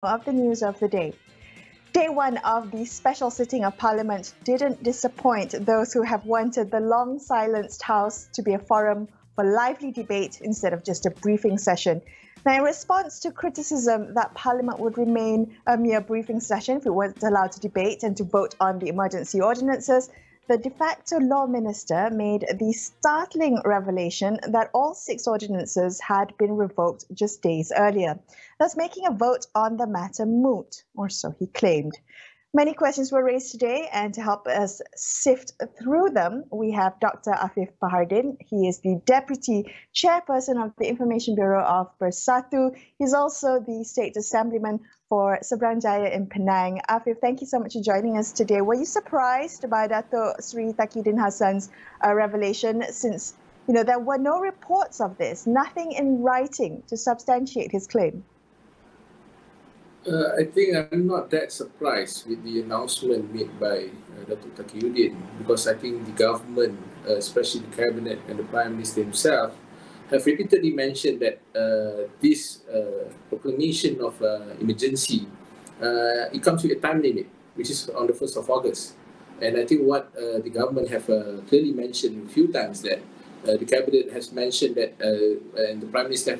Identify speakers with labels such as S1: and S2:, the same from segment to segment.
S1: Of the news of the day. Day one of the special sitting of Parliament didn't disappoint those who have wanted the long silenced House to be a forum for lively debate instead of just a briefing session. Now, in response to criticism that Parliament would remain a mere briefing session if it wasn't allowed to debate and to vote on the emergency ordinances, the de facto law minister made the startling revelation that all 6 ordinances had been revoked just days earlier, thus making a vote on the matter moot, or so he claimed. Many questions were raised today, and to help us sift through them, we have Dr. Afif Bahardin. He is the Deputy Chairperson of the Information Bureau of Bersatu. He's also the State Assemblyman for Seberang Jaya in Penang. Afif, thank you so much for joining us today. Were you surprised by Dato' Sri Taqiyuddin Hassan's revelation, since there were no reports of this, nothing in writing to substantiate his claim?
S2: I think I'm not that surprised with the announcement made by Dato' Taqiyuddin, because I think the government, especially the cabinet and the Prime Minister himself, have repeatedly mentioned that this proclamation of emergency, it comes with a time limit, which is on the 1st of August. And I think what the government have clearly mentioned a few times, that the cabinet has mentioned that, and the Prime Minister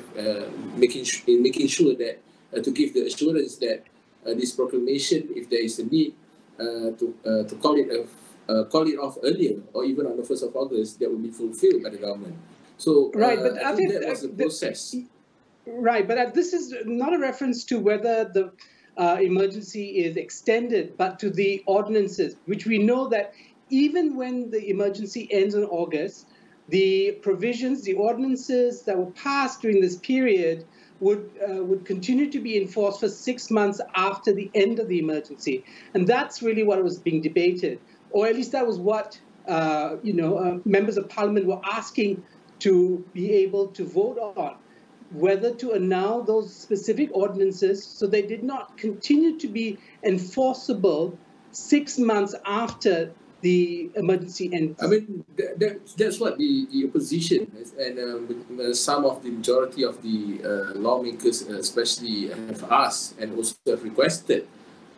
S2: making sure that to give the assurance that this proclamation, if there is a need to call it off earlier, or even on the 1st of August, that will be fulfilled by the government. So
S3: right, but
S2: I think that was the process.
S3: Right, but this is not a reference to whether the emergency is extended, but to the ordinances, which we know that even when the emergency ends in August, the provisions, the ordinances that were passed during this period would continue to be enforced for 6 months after the end of the emergency. And that's really what was being debated, or at least that was what members of Parliament were asking to be able to vote on, whether to annul those specific ordinances so they did not continue to be enforceable 6 months after the emergency ends.
S2: I mean, that's what the opposition and some of the majority of the lawmakers especially have asked and also have requested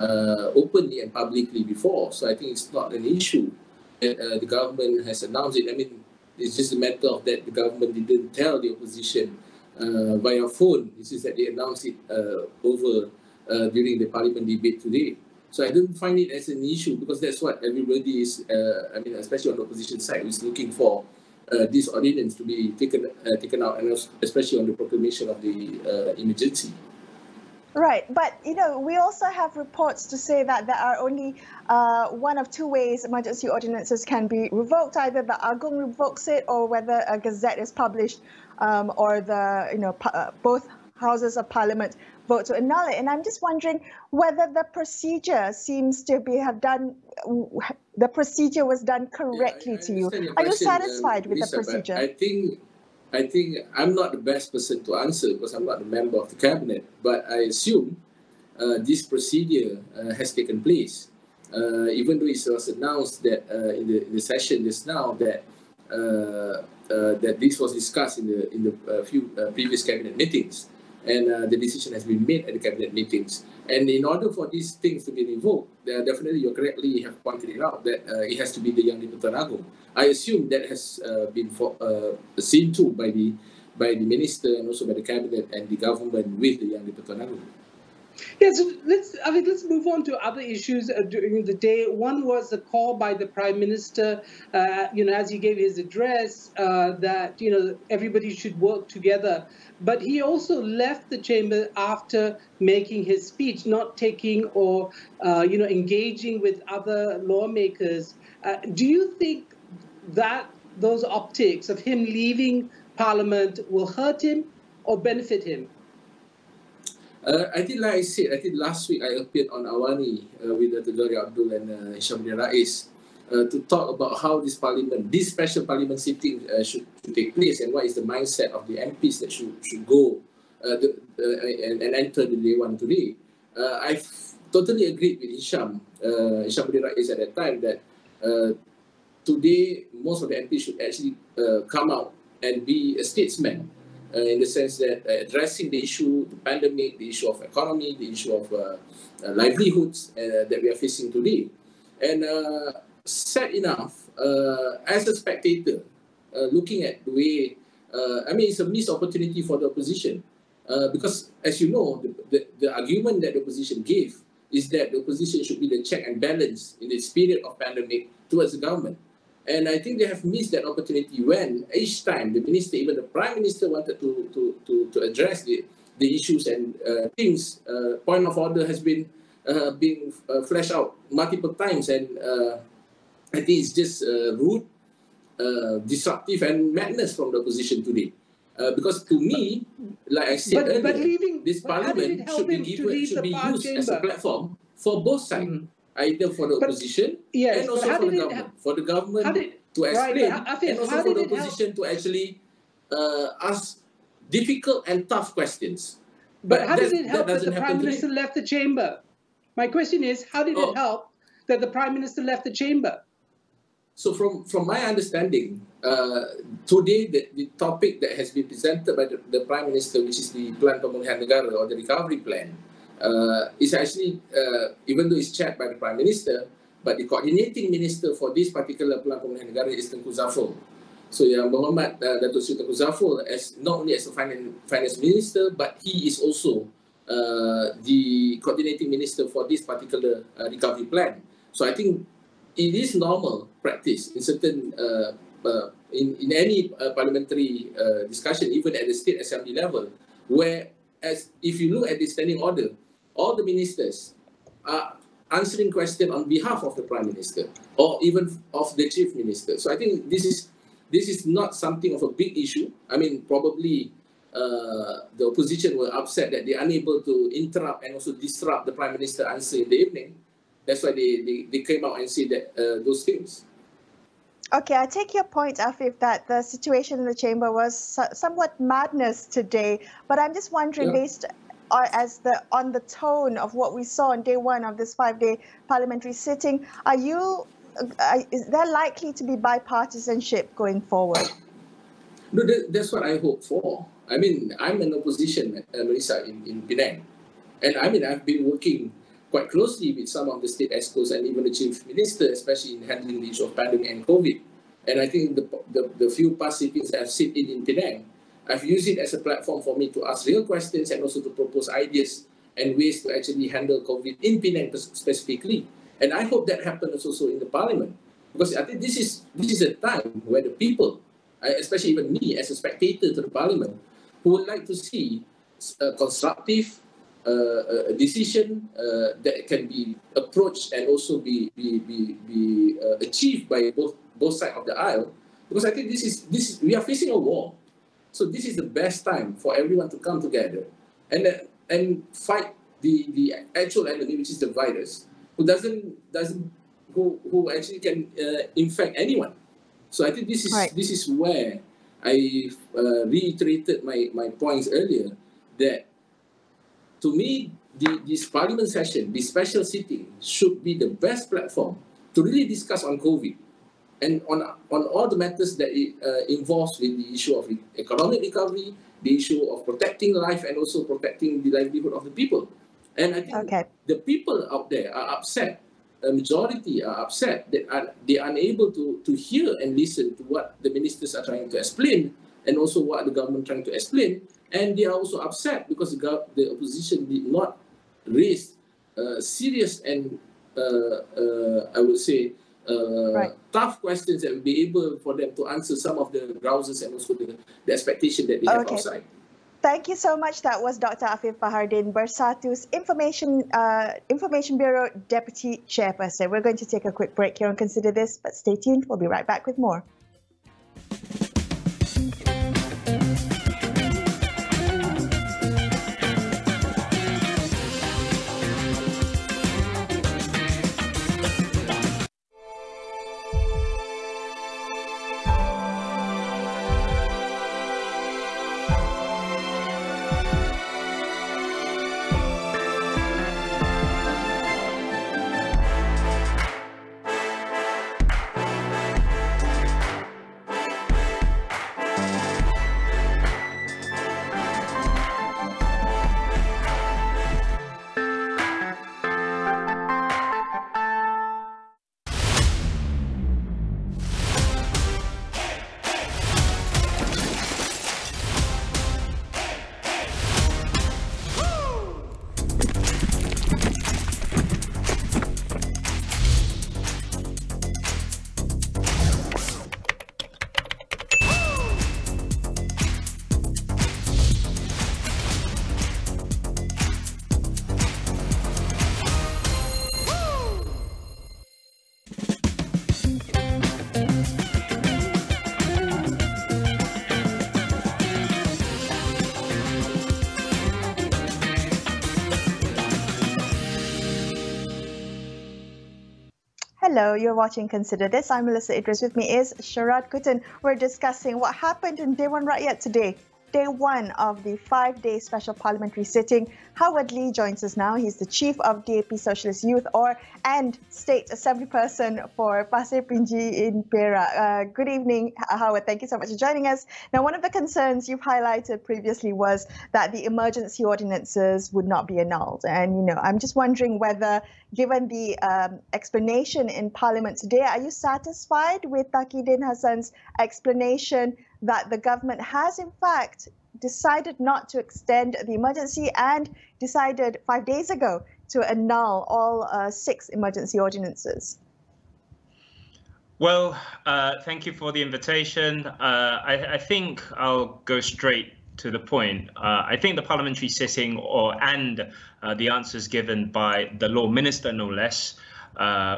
S2: openly and publicly before. So I think it's not an issue that the government has announced it. I mean, it's just a matter of that the government didn't tell the opposition via phone. This is that they announced it over during the parliament debate today. So I don't find it as an issue, because that's what everybody is, especially on the opposition side, is looking for this ordinance to be taken out, and especially on the proclamation of the emergency.
S1: Right, but we also have reports to say that there are only one of 2 ways emergency ordinances can be revoked: either the Agong revokes it, or whether a gazette is published, or the both houses of Parliament vote to annul it. And I'm just wondering whether the procedure seems to the procedure was done correctly to you. Are you satisfied with the procedure?
S2: I think I'm not the best person to answer, because I'm not a member of the cabinet, but I assume this procedure has taken place. Even though it was announced that in the session just now that that this was discussed in the few previous cabinet meetings, and the decision has been made at the cabinet meetings. And in order for these things to be revoked, definitely you correctly have pointed it out that it has to be the Yang di-Pertuan Agong. I assume that has been seen to by the minister and also by the cabinet and the government with the Yang di-Pertuan Agong.
S3: Yeah, so let's move on to other issues during the day. One was a call by the Prime Minister, as he gave his address, that everybody should work together. But he also left the chamber after making his speech, not taking or engaging with other lawmakers. Do you think that those optics of him leaving Parliament will hurt him or benefit him?
S2: I think, like I said, I think last week I appeared on AWANI with Dr. Abdul and Hamid to talk about how this special parliament sitting should take place, and what is the mindset of the MPs that should go and enter the day one today. I totally agreed with Hamid at that time that today most of the MPs should actually come out and be a statesman in the sense that addressing the issue, the pandemic, the issue of economy, the issue of livelihoods that we are facing today. And sad enough, as a spectator, looking at the way, it's a missed opportunity for the opposition. Because, as you know, the argument that the opposition gave is that the opposition should be the check and balance in this period of pandemic towards the government. And I think they have missed that opportunity when each time the minister, even the prime minister, wanted to address the issues and things, point of order has been being fleshed out multiple times. And I think it's just rude, disruptive and madness from the opposition today. Because to me, like I said earlier, this parliament should be used as a platform for both sides, either for the opposition and also for the government. For the government to explain and also for the opposition to actually ask difficult and tough questions.
S3: But how did it help that the Prime Minister left the chamber? My question is, how did it help that the Prime Minister left the chamber?
S2: So from my understanding, today the topic that has been presented by the Prime Minister, which is the Plan Pemulihan Negara or the recovery plan, is actually, even though it's chaired by the Prime Minister, but the coordinating minister for this particular Plan Pemulihan Negara is Tengku Zafrul. So Yang Berhormat Datuk Seri Tengku Zafrul, as not only as a finance minister, but he is also the coordinating minister for this particular recovery plan. So I think it is normal practice in certain in any parliamentary discussion, even at the state assembly level, where as if you look at the standing order, all the ministers are answering questions on behalf of the Prime Minister or even of the Chief Minister. So I think this is not something of a big issue. I mean, probably the opposition were upset that they're unable to interrupt and also disrupt the Prime Minister answer in the evening. That's why they came out and said that those things.
S1: Okay, I take your point, Afif, that the situation in the chamber was somewhat madness today. But I'm just wondering, based on the tone of what we saw on day one of this 5-day parliamentary sitting, is there likely to be bipartisanship going forward?
S2: No, that's what I hope for. I mean, I'm in opposition, Melisa, in Penang. And I mean, I've been working quite closely with some of the state EXCOs and even the Chief Minister, especially in handling the issue of pandemic and COVID. And I think the few past sittings I've sit in Penang, I've used it as a platform for me to ask real questions and also to propose ideas and ways to actually handle COVID in Penang specifically. And I hope that happens also in the parliament. Because I think this is a time where the people, especially even me as a spectator to the parliament, who would like to see a constructive a decision that can be approached and also be achieved by both sides of the aisle, because I think this is we are facing a war, so this is the best time for everyone to come together and fight the actual enemy, which is the virus, who actually can infect anyone. So I think this is where I reiterated my points earlier, that to me, this parliament session, this special sitting, should be the best platform to really discuss on COVID and on all the matters that it involves with the issue of economic recovery, the issue of protecting life and also protecting the livelihood of the people. And I think the people out there are upset, a majority are upset that they are unable to hear and listen to what the ministers are trying to explain and also what the government trying to explain. And they are also upset because the opposition did not raise serious and, I would say, tough questions that will be able for them to answer some of the grouses and also the expectation that they have outside.
S1: Thank you so much. That was Dr. Afif Bahardin, Bersatu's Information Bureau Deputy Chairperson. We're going to take a quick break here and consider this, but stay tuned. We'll be right back with more. Hello, you're watching Consider This. I'm Melisa Idris. With me is Sharaad Kuttan. We're discussing what happened in Dewan Rakyat today. Day one of the 5-day special parliamentary sitting. Howard Lee joins us now. He's the chief of DAP Socialist Youth and State Assembly person for Pasir Pinji in Perak. Good evening, Howard. Thank you so much for joining us. Now, one of the concerns you've highlighted previously was that the emergency ordinances would not be annulled. And, I'm just wondering whether, given the explanation in Parliament today, are you satisfied with Takidin Hassan's explanation that the government has, in fact, decided not to extend the emergency and decided 5 days ago to annul all 6 emergency ordinances?
S4: Well, thank you for the invitation. I think I'll go straight to the point. I think the parliamentary sitting and the answers given by the law minister, no less,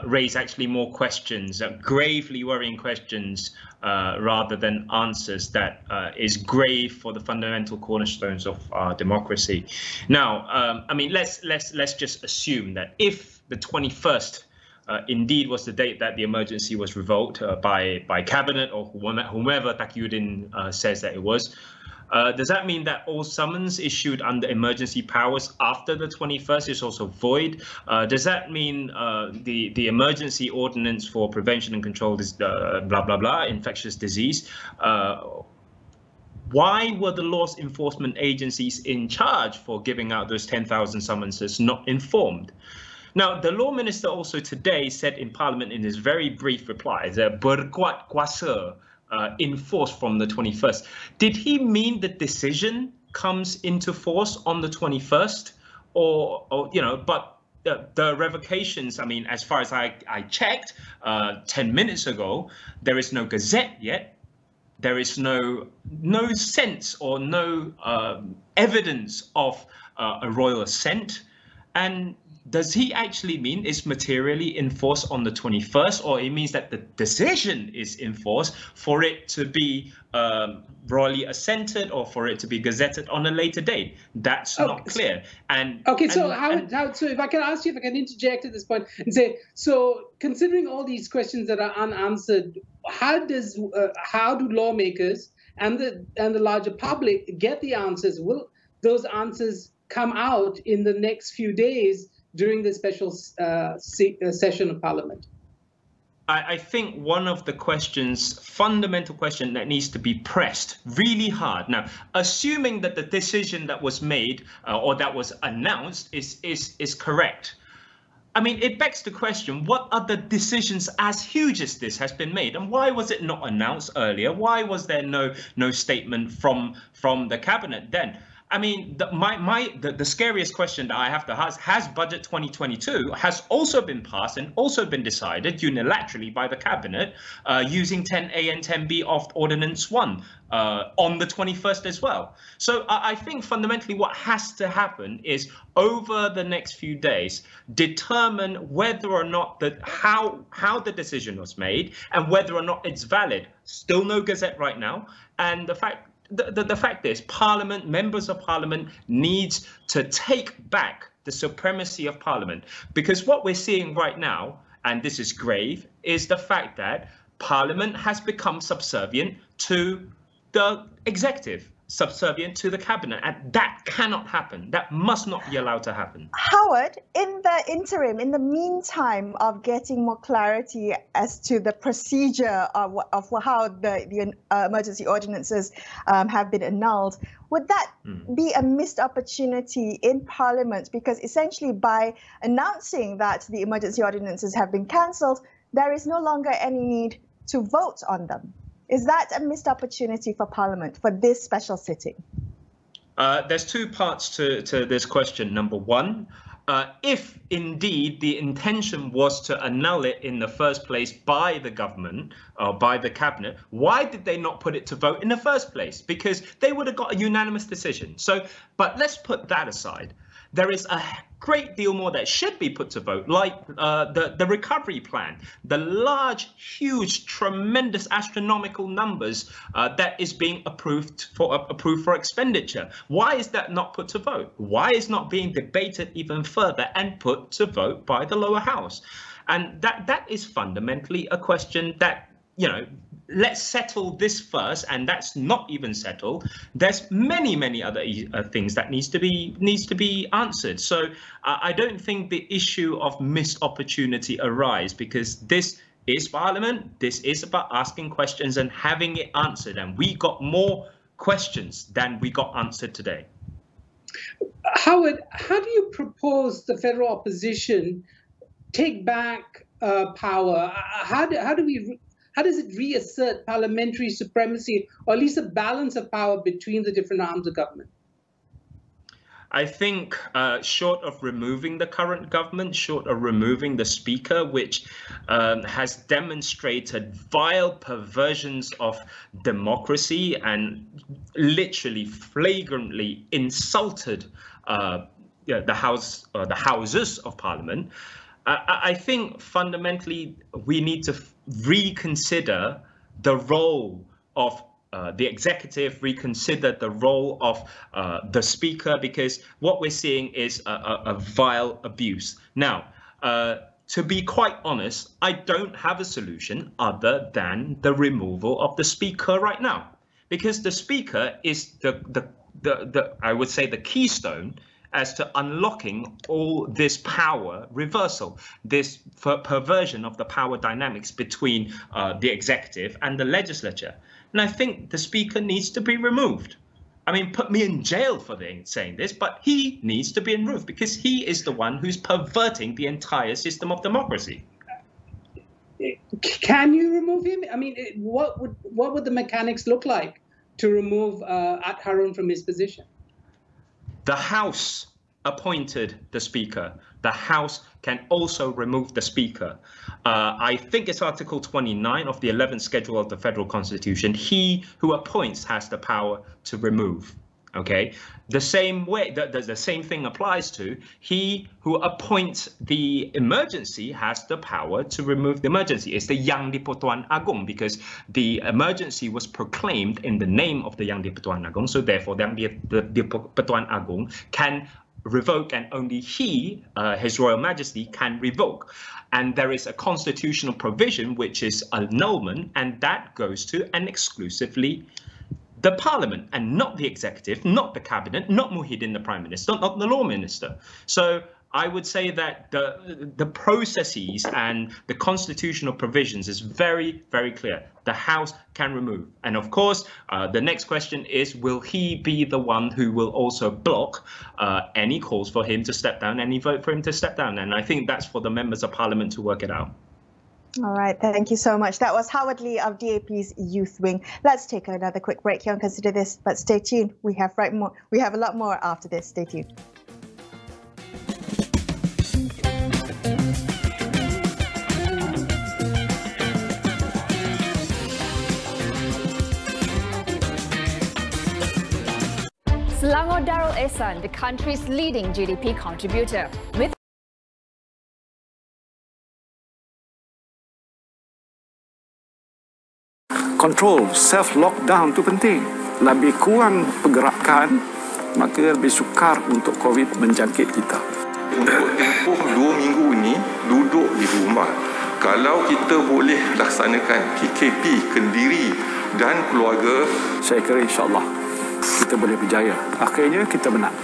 S4: raise actually more questions, gravely worrying questions, rather than answers that is grave for the fundamental cornerstones of our democracy. Now, let's just assume that if the 21st indeed was the date that the emergency was revoked by cabinet or whomever Takiyuddin says that it was. Does that mean that all summons issued under emergency powers after the 21st is also void? Does that mean the emergency ordinance for prevention and control is infectious disease? Why were the law enforcement agencies in charge for giving out those 10,000 summonses not informed? Now, the law minister also today said in Parliament in his very brief reply that berkuat kuasa enforced from the 21st. Did he mean the decision comes into force on the 21st, but the revocations? I mean, as far as I checked 10 minutes ago, there is no gazette yet. There is no sense or no evidence of a royal assent. And does he actually mean it's materially enforced on the 21st, or it means that the decision is enforced for it to be royally assented or for it to be gazetted on a later date? That's not clear.
S3: So if I can ask you, if I can interject at this point and say, so considering all these questions that are unanswered, how do lawmakers and the larger public get the answers? Will those answers come out in the next few days during the special session of Parliament?
S4: I think one of the fundamental question that needs to be pressed really hard. Now, assuming that the decision that was made or that was announced is correct. I mean, it begs the question, what other decisions as huge as this has been made? And why was it not announced earlier? Why was there no statement from the cabinet then? I mean, the scariest question that I have to ask, has Budget 2022 has also been passed and also been decided unilaterally by the Cabinet using 10A and 10B of Ordinance 1 on the 21st as well. So I think fundamentally what has to happen is over the next few days, determine whether or not how the decision was made and whether or not it's valid. Still no gazette right now. And the fact is, Parliament, members of Parliament needs to take back the supremacy of Parliament, because what we're seeing right now, and this is grave, is the fact that Parliament has become subservient to the executive, subservient to the cabinet, and that cannot happen. That must not be allowed to happen.
S1: Howard, in the interim, in the meantime of getting more clarity as to the procedure of how the emergency ordinances have been annulled, would that be a missed opportunity in Parliament? Because essentially by announcing that the emergency ordinances have been cancelled, there is no longer any need to vote on them. Is that a missed opportunity for Parliament for this special sitting?
S4: There's two parts to this question. Number one, if indeed the intention was to annul it in the first place by the government or by the cabinet, why did they not put it to vote in the first place? Because they would have got a unanimous decision. So, but let's put that aside. There is a great deal more that should be put to vote, like the recovery plan, the large, huge, tremendous, astronomical numbers that is being approved for expenditure. Why is that not put to vote? Why is not being debated even further and put to vote by the lower house? And that is fundamentally a question that, you know, let's settle this first, and that's not even settled. There's many other things that needs to be answered. So I don't think the issue of missed opportunity arise, because this is Parliament. This is about asking questions and having it answered, and we got more questions than we got answered today.
S3: Howard, how do you propose the federal opposition take back power? How does it reassert parliamentary supremacy, or at least a balance of power between the different arms of government?
S4: I think short of removing the current government, short of removing the speaker, which has demonstrated vile perversions of democracy and literally flagrantly insulted the houses of Parliament, I think fundamentally we need to reconsider the role of the executive, reconsider the role of the speaker, because what we're seeing is a vile abuse. Now, to be quite honest, I don't have a solution other than the removal of the speaker right now, because the speaker is the I would say the keystone as to unlocking all this power reversal, this perversion of the power dynamics between the executive and the legislature. And I think the speaker needs to be removed. I mean, put me in jail for saying this, but he needs to be removed because he is the one who's perverting the entire system of democracy.
S3: Can you remove him? I mean, what would the mechanics look like to remove At Harun from his position?
S4: The House appointed the speaker. The House can also remove the speaker. I think it's Article 29 of the 11th schedule of the Federal Constitution. He who appoints has the power to remove. Okay, the same way, the same thing applies to he who appoints the emergency has the power to remove the emergency. It's the Yang di-Pertuan Agong, because the emergency was proclaimed in the name of the Yang di-Pertuan Agong. So therefore, the Pertuan Agong can revoke, and only he, His Royal Majesty, can revoke. And there is a constitutional provision which is annulment, and that goes to and exclusively the Parliament, and not the executive, not the cabinet, not Muhyiddin, the Prime Minister, not the Law Minister. So I would say that the processes and the constitutional provisions is very, very clear. The House can remove. And of course, the next question is, will he be the one who will also block any calls for him to step down, any vote for him to step down? And I think that's for the members of Parliament to work it out.
S1: All right, thank you so much. That was Howard Lee of DAP's Youth Wing. Let's take another quick break here and consider this, but stay tuned. We have a lot more after this. Stay tuned.
S5: Selangor Darul Ehsan, the country's leading GDP contributor, with
S6: kontrol self-lockdown itu penting. Lebih kurang pergerakan, maka lebih sukar untuk COVID menjangkit kita.
S7: Untuk tempoh 2 minggu ini, duduk di rumah. Kalau kita boleh laksanakan KKP, Kendiri dan keluarga,
S6: saya kira insyaAllah kita boleh berjaya. Akhirnya kita menang.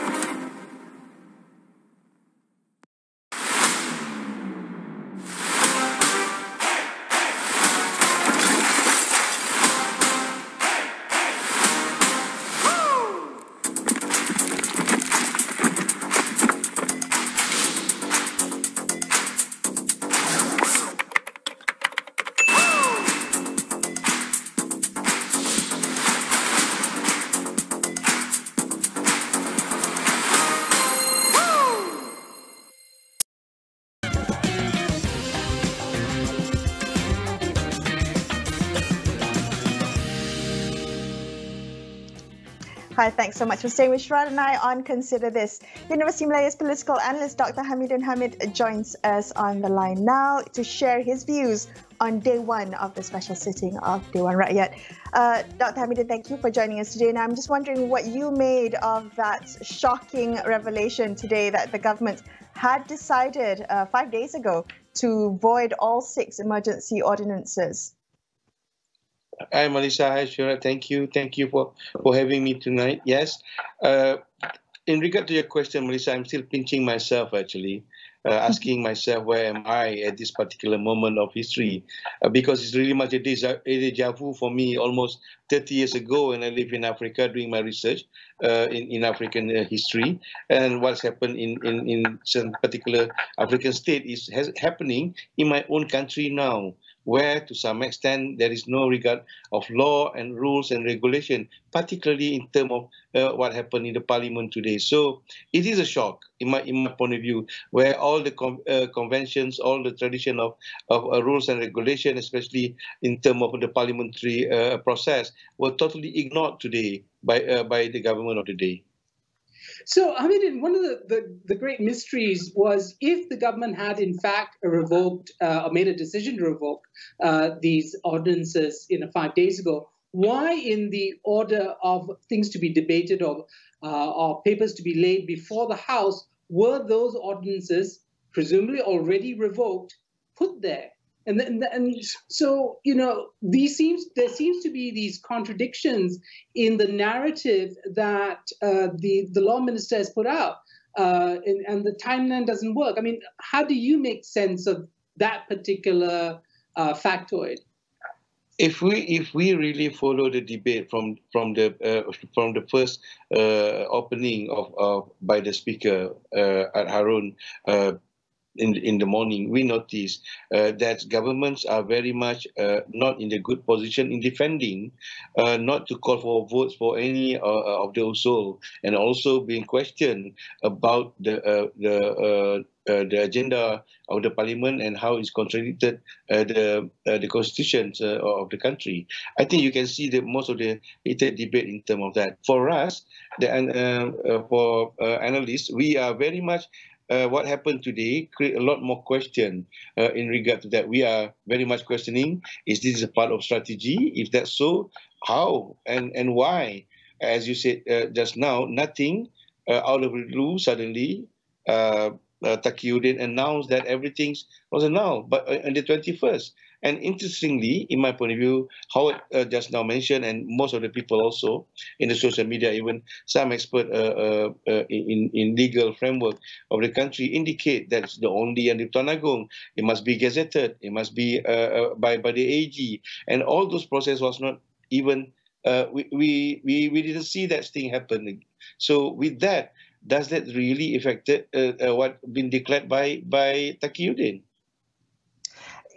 S1: Hi, thanks so much for staying with Sharaad and I on Consider This. University Malaya's political analyst Dr. Hamid joins us on the line now to share his views on day one of the special sitting of Dewan Rakyat. Dr. Hamid, thank you for joining us today. And I'm just wondering what you made of that shocking revelation today that the government had decided 5 days ago to void all 6 emergency ordinances?
S8: Hi, Melisa. Hi, Sharaad. Thank you. Thank you for having me tonight. Yes. In regard to your question, Melisa, I'm still pinching myself, actually, asking myself, where am I at this particular moment of history? Because it's really much a deja vu for me almost 30 years ago when I lived in Africa doing my research in African history. And what's happened in some particular African state is happening in my own country now, where to some extent there is no regard of law and rules and regulation, particularly in terms of what happened in the parliament today. So it is a shock in my point of view, where all the conventions, all the tradition of rules and regulation, especially in terms of the parliamentary process, were totally ignored today by the government of the day.
S3: So, Hamidin, one of the great mysteries was if the government had in fact revoked or made a decision to revoke these ordinances 5 days ago, why in the order of things to be debated or papers to be laid before the House were those ordinances, presumably already revoked, put there? And so, there seems to be these contradictions in the narrative that the law minister has put out, and the timeline doesn't work. I mean, how do you make sense of that particular factoid?
S8: If we really follow the debate from the first opening of by the speaker at Harun. In the morning, we notice that governments are very much not in the good position in defending, not to call for votes for any of the usul, and also being questioned about the agenda of the parliament and how it's contradicted the constitutions of the country. I think you can see that most of the heated debate in terms of that. For us, for analysts, we are very much. What happened today create a lot more question in regard to that. We are very much questioning, is this a part of strategy? If that's so, how and why? As you said just now, nothing out of the blue suddenly Taqiyuddin announced that everything was announced, but on the 21st. And interestingly, in my point of view, Howard just now mentioned, and most of the people also in the social media, even some expert in legal framework of the country indicate that's the only Tuan Agong. It must be gazetted. It must be by the AG. And all those process was not even, we didn't see that thing happening. So with that, does that really affect what been declared by Taqiyuddin?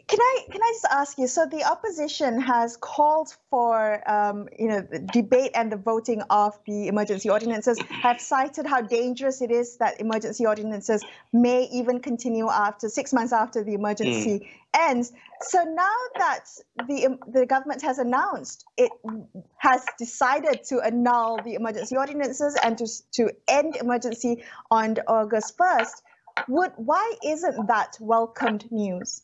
S1: Can I just ask you? So the opposition has called for the debate and the voting of the emergency ordinances. Have cited how dangerous it is that emergency ordinances may even continue after 6 months after the emergency ends. So now that the government has announced it has decided to annul the emergency ordinances and to end emergency on August 1st, why isn't that welcomed news?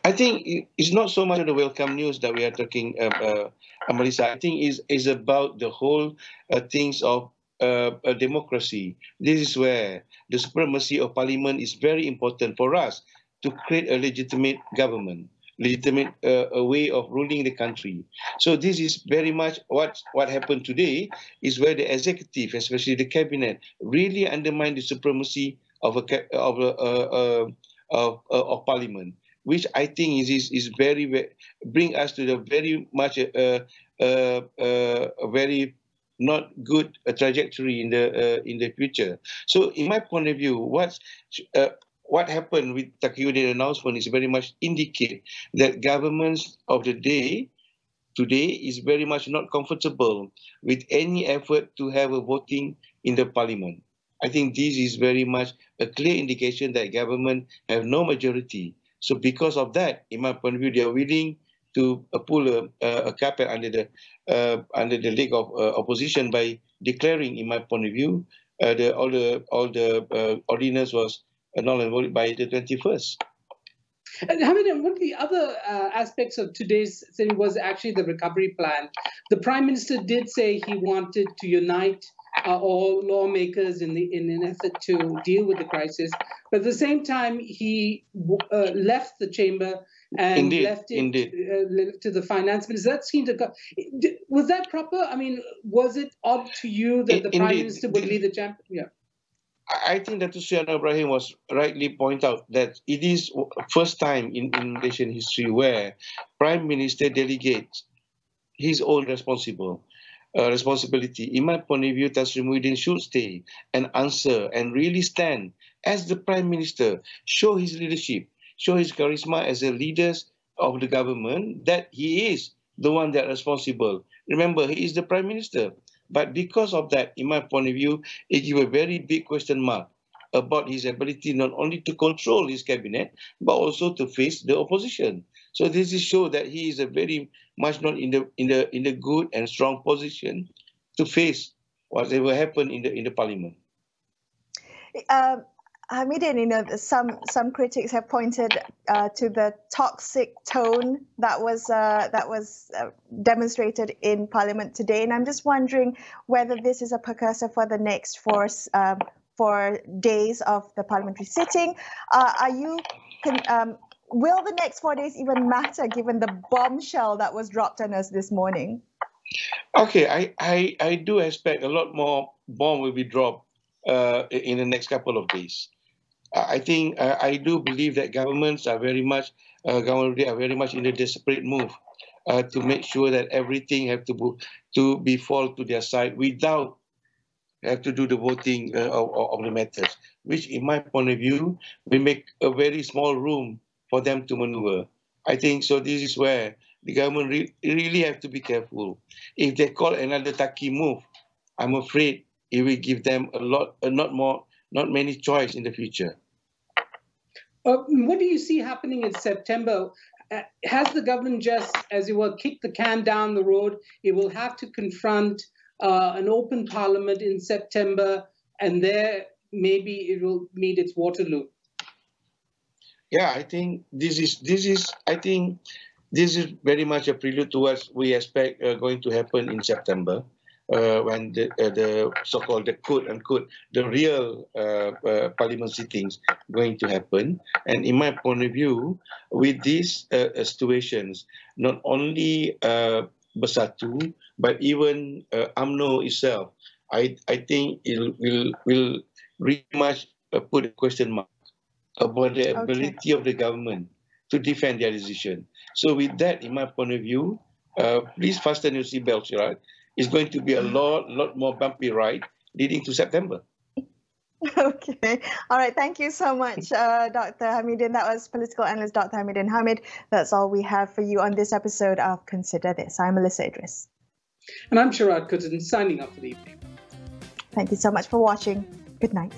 S8: I think it's not so much of the welcome news that we are talking, Melisa. I think is about the whole things of democracy. This is where the supremacy of parliament is very important for us to create a legitimate government, legitimate way of ruling the country. So this is very much what happened today is where the executive, especially the cabinet, really undermine the supremacy of parliament, which I think is very bring us to the very much a very not good trajectory in the future. So, in my point of view, what happened with Taqiyuddin announcement is very much indicate that governments of the day today is very much not comfortable with any effort to have a voting in the parliament. I think this is very much a clear indication that government have no majority. So because of that, in my point of view, they are willing to pull a carpet under the leg of opposition by declaring, in my point of view, all the ordinance was null and void by the 21st.
S3: And Hamid, one of the other aspects of today's thing was actually the recovery plan. The Prime Minister did say he wanted to unite or lawmakers in an effort to deal with the crisis. But at the same time, he left the chamber and left it to the finance minister. That seemed to go. Was that proper? I mean, was it odd to you that the Prime Minister would lead the chamber? Yeah.
S8: I think that Tusiana Ibrahim was rightly point out that it is first time in Malaysian history where Prime Minister delegates his own responsibility. In my point of view, Tan Sri Muhyiddin should stay and answer and really stand as the Prime Minister, show his leadership, show his charisma as a leader of the government, that he is the one that is responsible. Remember, he is the Prime Minister. But because of that, in my point of view, it gives a very big question mark about his ability not only to control his cabinet, but also to face the opposition. So this is show that he is a very much not in the good and strong position to face whatever happen in the parliament.
S1: Hamidin, some critics have pointed to the toxic tone that was demonstrated in Parliament today, and I'm just wondering whether this is a precursor for the next 4 days of the parliamentary sitting. Will the next 4 days even matter given the bombshell that was dropped on us this morning?
S8: Okay, I do expect a lot more bomb will be dropped in the next couple of days. I think I do believe that governments are very much in a desperate move to make sure that everything have to be fall to their side without have to do the voting of the matters, which in my point of view will make a very small room for them to maneuver. I think so. This is where the government really have to be careful. If they call another Taki move, I'm afraid it will give them not many choice in the future.
S3: What do you see happening in September? Has the government just, as it were, kicked the can down the road? It will have to confront an open parliament in September, and there maybe it will meet its Waterloo.
S8: Yeah, I think this is very much a prelude to what we expect going to happen in September. When the so-called the quote-unquote the real parliament sittings going to happen. And in my point of view, with these situations, not only Bersatu, but even UMNO itself, I think it will very much put a question mark about the ability of the government to defend their decision. So with that, in my point of view, please fasten your seatbelt, Sharaad. It's going to be a lot more bumpy ride leading to September.
S1: Okay. All right. Thank you so much, Dr. Hamidin. That was political analyst Dr. Hamidin Hamid. That's all we have for you on this episode of Consider This. I'm Melisa Idris.
S3: And I'm Sharaad Kuttan, signing off for the evening.
S1: Thank you so much for watching. Good night.